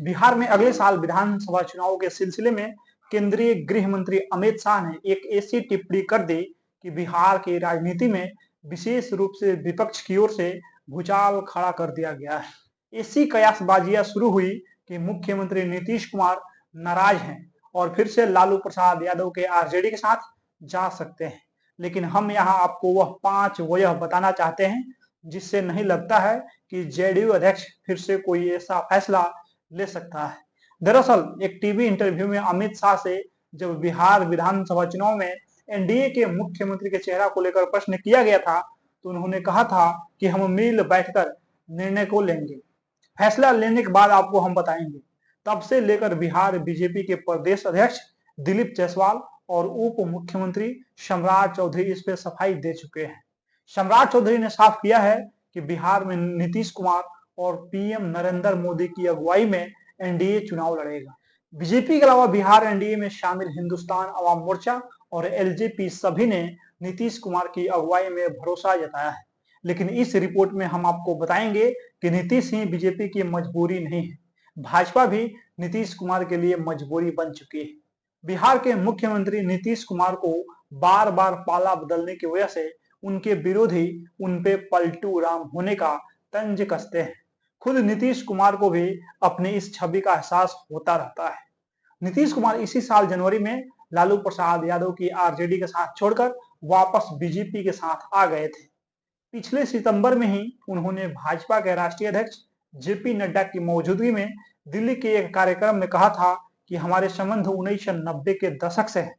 बिहार में अगले साल विधानसभा चुनाव के सिलसिले में केंद्रीय गृह मंत्री अमित शाह ने एक ऐसी टिप्पणी कर दी कि बिहार की राजनीति में विशेष रूप से विपक्ष की ओर से भूचाल खड़ा कर दिया गया है। ऐसी कयासबाजियां शुरू हुई कि मुख्यमंत्री नीतीश कुमार नाराज हैं और फिर से लालू प्रसाद यादव के आरजेडी के साथ जा सकते हैं। लेकिन हम यहाँ आपको वह 5 वजह बताना चाहते हैं जिससे नहीं लगता है कि जेडीयू अध्यक्ष फिर से कोई ऐसा फैसला ले सकता है। दरअसल एक टीवी इंटरव्यू में अमित शाह से जब बिहार विधानसभा चुनाव में एनडीए के मुख्यमंत्री के चेहरा को लेकर प्रश्न किया गया था तो उन्होंने कहा था कि हम मिल बैठकर निर्णय को लेंगे, फैसला लेने के बाद आपको हम बताएंगे। तब से लेकर बिहार बीजेपी के प्रदेश अध्यक्ष दिलीप जायसवाल और उप मुख्यमंत्री सम्राट चौधरी इस पे सफाई दे चुके हैं। सम्राट चौधरी ने साफ किया है कि बिहार में नीतीश कुमार और पीएम नरेंद्र मोदी की अगुवाई में एनडीए चुनाव लड़ेगा। बीजेपी के अलावा बिहार एनडीए में शामिल हिंदुस्तान अवाम मोर्चा और एलजेपी सभी ने नीतीश कुमार की अगुवाई में भरोसा जताया है। लेकिन इस रिपोर्ट में हम आपको बताएंगे कि नीतीश ही बीजेपी की मजबूरी नहीं है, भाजपा भी नीतीश कुमार के लिए मजबूरी बन चुकी है। बिहार के मुख्यमंत्री नीतीश कुमार को बार बार पाला बदलने की वजह से उनके विरोधी उन पे पलटू राम होने का तंज कसते हैं। खुद नीतीश कुमार को भी अपनी इस छवि का एहसास होता रहता है। नीतीश कुमार इसी साल जनवरी में लालू प्रसाद यादव की आरजेडी के साथ छोड़कर वापस बीजेपी के साथ आ गए थे। पिछले सितंबर में ही उन्होंने भाजपा के राष्ट्रीय अध्यक्ष जेपी नड्डा की मौजूदगी में दिल्ली के एक कार्यक्रम में कहा था कि हमारे संबंध 1990 के दशक से है।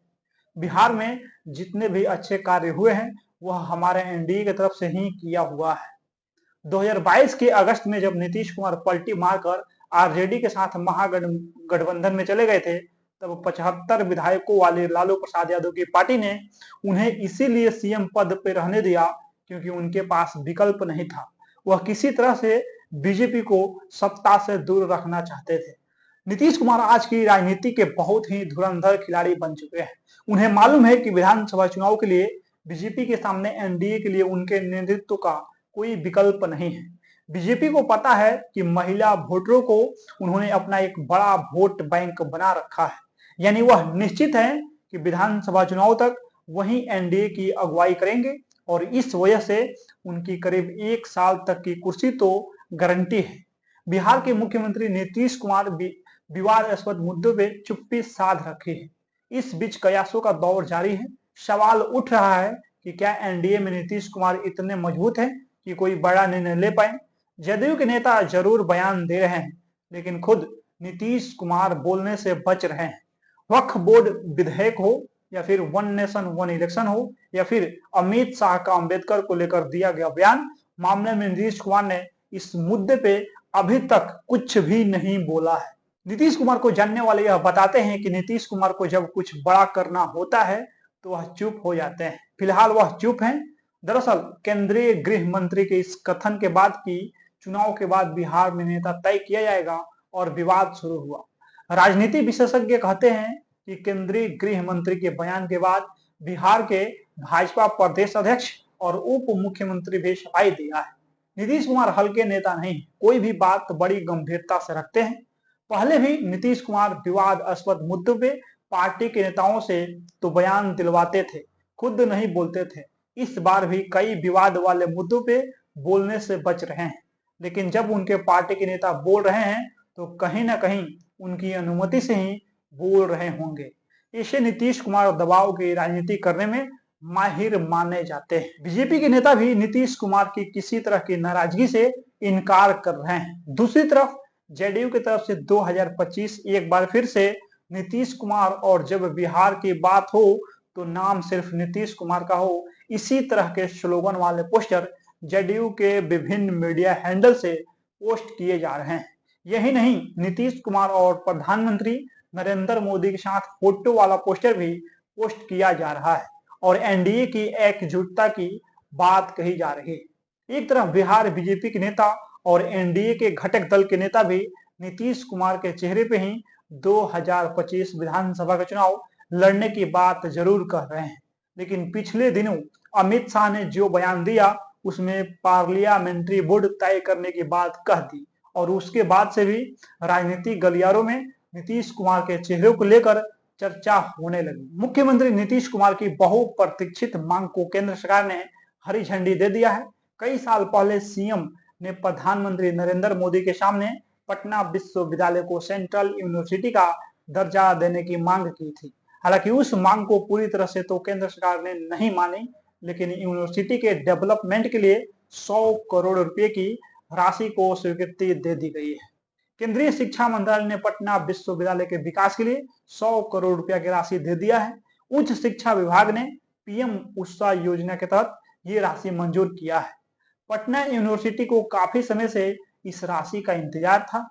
बिहार में जितने भी अच्छे कार्य हुए हैं वह हमारे एनडीए की तरफ से ही किया हुआ है। 2022 के अगस्त में जब नीतीश कुमार पलटी मारकर आरजेडी के साथ महागठबंधन में चले गए थे तब 75 विधायकों वाले लालू प्रसाद यादव की पार्टी ने उन्हें इसीलिए सीएम पद पर रहने दिया क्योंकि उनके पास विकल्प नहीं था। वह किसी तरह से बीजेपी को सत्ता से दूर रखना चाहते थे। नीतीश कुमार आज की राजनीति के बहुत ही धुरंधर खिलाड़ी बन चुके हैं। उन्हें मालूम है कि विधानसभा चुनाव के लिए बीजेपी के सामने एनडीए के लिए उनके नेतृत्व का कोई विकल्प नहीं है। बीजेपी को पता है कि महिला वोटरों को उन्होंने अपना एक बड़ा वोट बैंक बना रखा है, यानी वह निश्चित है कि विधानसभा चुनाव तक वही एनडीए की अगुवाई करेंगे और इस वजह से उनकी करीब 1 साल तक की कुर्सी तो गारंटी है। बिहार के मुख्यमंत्री नीतीश कुमार विवादास्पद मुद्दों पे चुप्पी साध रखी है। इस बीच कयासों का दौर जारी है। सवाल उठ रहा है कि क्या एनडीए में नीतीश कुमार इतने मजबूत हैं कि कोई बड़ा निर्णय ले पाए। जदयू के नेता जरूर बयान दे रहे हैं लेकिन खुद नीतीश कुमार बोलने से बच रहे हैं। वक्फ बोर्ड विधेयक हो या फिर वन नेशन वन इलेक्शन हो या फिर अमित शाह का अंबेडकर को लेकर दिया गया बयान, मामले में नीतीश कुमार ने इस मुद्दे पे अभी तक कुछ भी नहीं बोला है। नीतीश कुमार को जानने वाले यह बताते हैं कि नीतीश कुमार को जब कुछ बड़ा करना होता है तो वह चुप हो जाते हैं। फिलहाल वह चुप हैं। दरअसल केंद्रीय गृह मंत्री के इस कथन के बाद की चुनाव के बाद बिहार में नेता तय किया जाएगा और विवाद शुरू हुआ। राजनीति विशेषज्ञ कहते हैं कि केंद्रीय गृह मंत्री के बयान के बाद बिहार के भाजपा प्रदेश अध्यक्ष और उप मुख्यमंत्री भी सफाई दिया है। नीतीश कुमार हल्के नेता नहीं, कोई भी बात बड़ी गंभीरता से रखते हैं। पहले भी नीतीश कुमार विवादास्पद मुद्दों पे पार्टी के नेताओं से तो बयान दिलवाते थे, खुद नहीं बोलते थे। इस बार भी कई विवाद वाले मुद्दों पे बोलने से बच रहे हैं, लेकिन जब उनके पार्टी के नेता बोल रहे हैं तो कहीं ना कहीं उनकी अनुमति से ही बोल रहे होंगे। इसे नीतीश कुमार दबाव की राजनीति करने में माहिर माने जाते हैं। बीजेपी के नेता भी नीतीश कुमार की किसी तरह की नाराजगी से इनकार कर रहे हैं। दूसरी तरफ जेडीयू की तरफ से 2025 एक बार फिर से नीतीश कुमार और जब बिहार की बात हो तो नाम सिर्फ नीतीश कुमार का हो, इसी तरह के स्लोगन वाले पोस्टर जेडीयू के विभिन्न मीडिया हैंडल से पोस्ट किए जा रहे हैं। यही नहीं, नीतीश कुमार और प्रधानमंत्री नरेंद्र मोदी के साथ फोटो वाला पोस्टर भी पोस्ट किया जा रहा है और एनडीए की एकजुटता की बात कही जा रही है। एक तरफ बिहार बीजेपी के नेता और एनडीए के घटक दल के नेता भी नीतीश कुमार के चेहरे पे ही 2025 विधानसभा का चुनाव लड़ने की बात जरूर कह रहे हैं, लेकिन पिछले दिनों अमित शाह ने जो बयान दिया उसमें पार्लियामेंट्री बोर्ड तय करने की बात कह दी और उसके बाद से भी राजनीतिक गलियारों में नीतीश कुमार के चेहरे को लेकर चर्चा होने लगी। मुख्यमंत्री नीतीश कुमार की बहुप्रतीक्षित मांग को केंद्र सरकार ने हरी झंडी दे दिया है। कई साल पहले सीएम ने प्रधानमंत्री नरेंद्र मोदी के सामने पटना विश्वविद्यालय को सेंट्रल यूनिवर्सिटी का दर्जा देने की मांग की थी। हालांकि उस मांग को पूरी तरह से तो केंद्र सरकार ने नहीं मानी, लेकिन यूनिवर्सिटी के डेवलपमेंट के लिए 100 करोड़ रुपए की राशि को स्वीकृति दे दी गई है। केंद्रीय शिक्षा मंत्रालय ने पटना विश्वविद्यालय के विकास के लिए 100 करोड़ रुपया की राशि दे दिया है। उच्च शिक्षा विभाग ने पीएम उषा योजना के तहत ये राशि मंजूर किया है। पटना यूनिवर्सिटी को काफी समय से इस राशि का इंतजार था।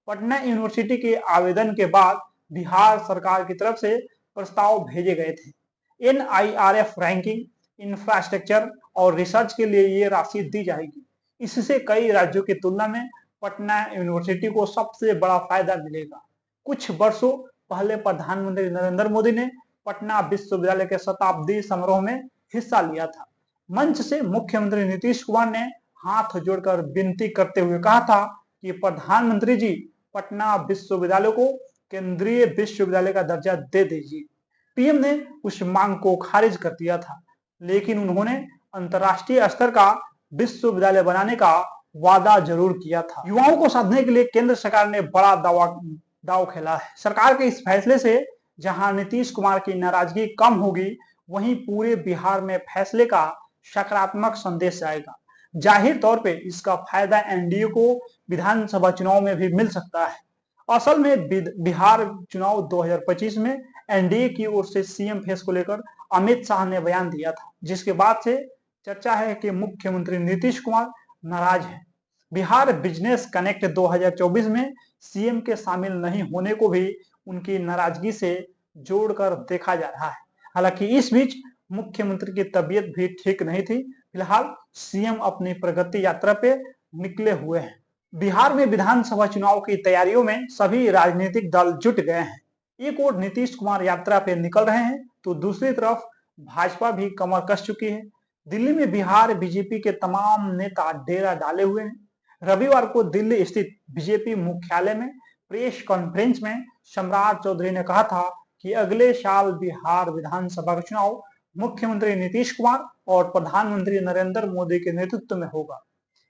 पटना यूनिवर्सिटी के आवेदन के बाद बिहार सरकार की तरफ से प्रस्ताव भेजे गए थे। एनआईआरएफ रैंकिंग, इंफ्रास्ट्रक्चर और रिसर्च के लिए ये राशि दी जाएगी। इससे कई राज्यों की तुलना में पटना यूनिवर्सिटी को सबसे बड़ा फायदा मिलेगा। कुछ वर्षों पहले प्रधानमंत्री नरेंद्र मोदी ने पटना विश्वविद्यालय के शताब्दी समारोह में हिस्सा लिया था। मंच से मुख्यमंत्री नीतीश कुमार ने हाथ जोड़कर विनती करते हुए कहा था कि प्रधानमंत्री जी, पटना विश्वविद्यालय को केंद्रीय विश्वविद्यालय का दर्जा दे दीजिए। पीएम ने उस मांग को खारिज कर दिया था, लेकिन उन्होंने अंतर्राष्ट्रीय स्तर का विश्वविद्यालय बनाने का वादा जरूर किया था। युवाओं को साधने के लिए केंद्र सरकार ने बड़ा दाव खेला है। सरकार के इस फैसले से जहां नीतीश कुमार की नाराजगी कम होगी, वहीं पूरे बिहार में फैसले का सकारात्मक संदेश जाएगा। जाहिर तौर पे इसका फायदा एनडीए को विधानसभा चुनाव में भी मिल सकता है। असल में बिहार चुनाव 2025 में एनडीए की ओर से सीएम फेस को लेकर अमित शाह ने बयान दिया था, जिसके बाद से चर्चा है कि मुख्यमंत्री नीतीश कुमार नाराज है। बिहार बिजनेस कनेक्ट 2024 में सीएम के शामिल नहीं होने को भी उनकी नाराजगी से जोड़कर देखा जा रहा है। हालांकि इस बीच मुख्यमंत्री की तबीयत भी ठीक नहीं थी। फिलहाल सीएम अपनी प्रगति यात्रा पे निकले हुए हैं। बिहार में विधानसभा चुनाव की तैयारियों में सभी राजनीतिक दल जुट गए हैं। एक ओर नीतीश कुमार यात्रा पे निकल रहे हैं, तो दूसरी तरफ भाजपा भी कमर कस चुकी है। दिल्ली में बिहार बीजेपी के तमाम नेता डेरा डाले हुए हैं। रविवार को दिल्ली स्थित बीजेपी मुख्यालय में प्रेस कॉन्फ्रेंस में सम्राट चौधरी ने कहा था कि अगले साल बिहार विधानसभा का चुनाव मुख्यमंत्री नीतीश कुमार और प्रधानमंत्री नरेंद्र मोदी के नेतृत्व में होगा।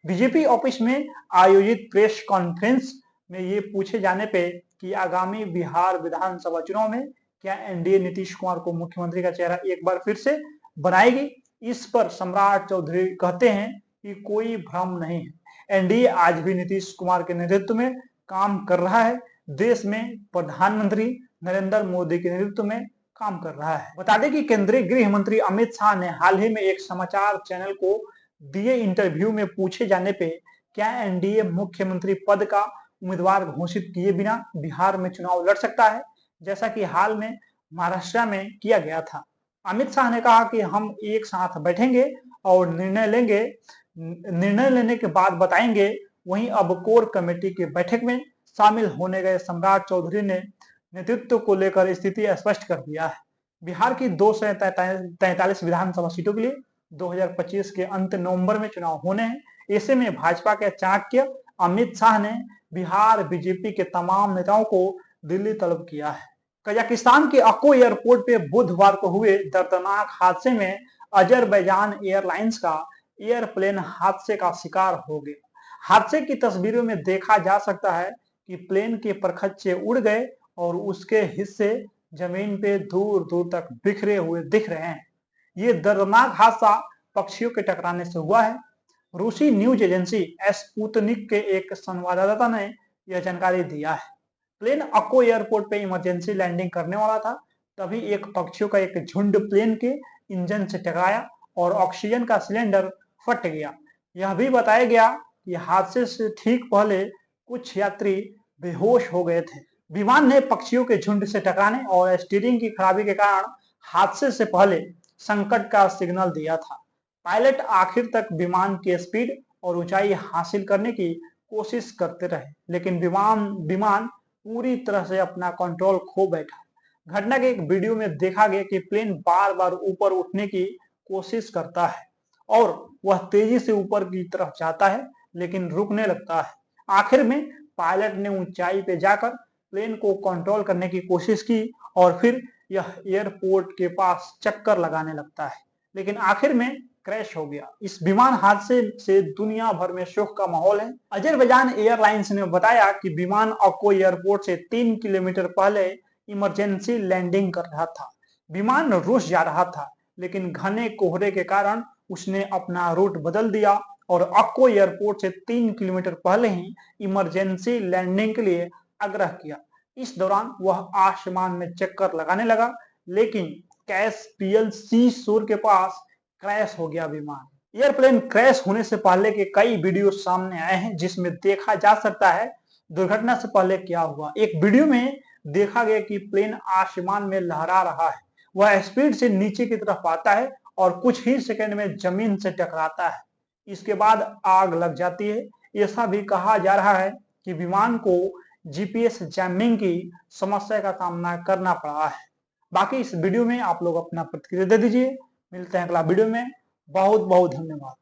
बीजेपी ऑफिस में आयोजित प्रेस कॉन्फ्रेंस में ये पूछे जाने पे कि आगामी बिहार विधानसभा चुनाव में क्या एनडीए नीतीश कुमार को मुख्यमंत्री का चेहरा एक बार फिर से बनाएगी, इस पर सम्राट चौधरी कहते हैं कि कोई भ्रम नहीं है। एनडीए आज भी नीतीश कुमार के नेतृत्व में काम कर रहा है। देश में प्रधानमंत्री नरेंद्र मोदी के नेतृत्व में काम कर रहा है। बता दें कि केंद्रीय गृह मंत्री अमित शाह ने हाल ही में एक समाचार चैनल को दिए इंटरव्यू में पूछे जाने पे क्या एनडीए मुख्यमंत्री पद का उम्मीदवार घोषित किए बिना बिहार में चुनाव लड़ सकता है, जैसा कि हाल में महाराष्ट्र में किया गया था। अमित शाह ने कहा कि हम एक साथ बैठेंगे और निर्णय लेने के बाद बताएंगे। वहीं अब कोर कमेटी की बैठक में शामिल होने गए सम्राट चौधरी ने नेतृत्व को लेकर स्थिति स्पष्ट कर दिया है। बिहार की 243 विधानसभा सीटों के लिए 2025 के अंत नवंबर में चुनाव होने हैं। ऐसे में भाजपा के चाणक्य अमित शाह ने बिहार बीजेपी के तमाम नेताओं को दिल्ली तलब किया है। कजाकिस्तान के अको एयरपोर्ट पे बुधवार को हुए दर्दनाक हादसे में अजरबैजान एयरलाइंस का एयरप्लेन हादसे का शिकार हो गया। हादसे की तस्वीरों में देखा जा सकता है कि प्लेन के परखच्चे उड़ गए और उसके हिस्से जमीन पे दूर दूर तक बिखरे हुए दिख रहे हैं। ये दर्दनाक हादसा पक्षियों के टकराने से हुआ है। रूसी न्यूज एजेंसी स्पुतनिक के एक संवाददाता ने यह जानकारी दिया है। प्लेन अको एयरपोर्ट पे इमरजेंसी लैंडिंग करने वाला था, तभी एक पक्षियों का एक झुंड प्लेन के इंजन से टकराया और ऑक्सीजन का सिलेंडर फट गया। यह भी बताया गया कि हादसे से ठीक पहले कुछ यात्री बेहोश हो गए थे। विमान ने पक्षियों के झुंड से टकराने और स्टीयरिंग की खराबी के कारण हादसे से पहले संकट का सिग्नल दिया था। पायलट आखिर तक विमान की स्पीड और ऊंचाई हासिल करने की कोशिश करते रहे, लेकिन विमान पूरी तरह से अपना कंट्रोल खो बैठा। घटना के एक वीडियो में देखा गया कि प्लेन बार बार ऊपर उठने की कोशिश करता है और वह तेजी से ऊपर की तरफ जाता है, लेकिन रुकने लगता है। आखिर में पायलट ने ऊंचाई पे जाकर प्लेन को कंट्रोल करने की कोशिश की और फिर यह एयरपोर्ट के पास चक्कर लगाने लगता है, लेकिन आखिर में क्रैश हो गया। इस विमान हादसे से दुनिया भर में शोक का माहौल है। अजरबैजान एयरलाइंस ने बताया कि विमान अक्को एयरपोर्ट से 3 किलोमीटर पहले इमरजेंसी लैंडिंग कर रहा था। विमान रूस जा रहा था, लेकिन घने कोहरे के कारण उसने अपना रूट बदल दिया और अक्को एयरपोर्ट से 3 किलोमीटर पहले ही इमरजेंसी लैंडिंग के लिए आग्रह किया। इस दौरान वह आसमान में चक्कर लगाने लगा, लेकिन कैस्पियन सी शोर के पास क्रैश हो गया विमान। एयरप्लेन क्रैश होने से पहले के कई वीडियो सामने आए हैं, जिसमें देखा जा सकता है दुर्घटना से पहले क्या हुआ। एक वीडियो में देखा गया कि प्लेन आसमान में लहरा रहा है। वह स्पीड से नीचे की तरफ आता है और कुछ ही सेकंड में जमीन से टकराता है। इसके बाद आग लग जाती है। ऐसा भी कहा जा रहा है कि विमान को जीपीएस जैमिंग की समस्या का सामना करना पड़ा है। बाकी इस वीडियो में आप लोग अपना प्रतिक्रिया दे दीजिए। मिलते हैं अगला वीडियो में। बहुत बहुत धन्यवाद।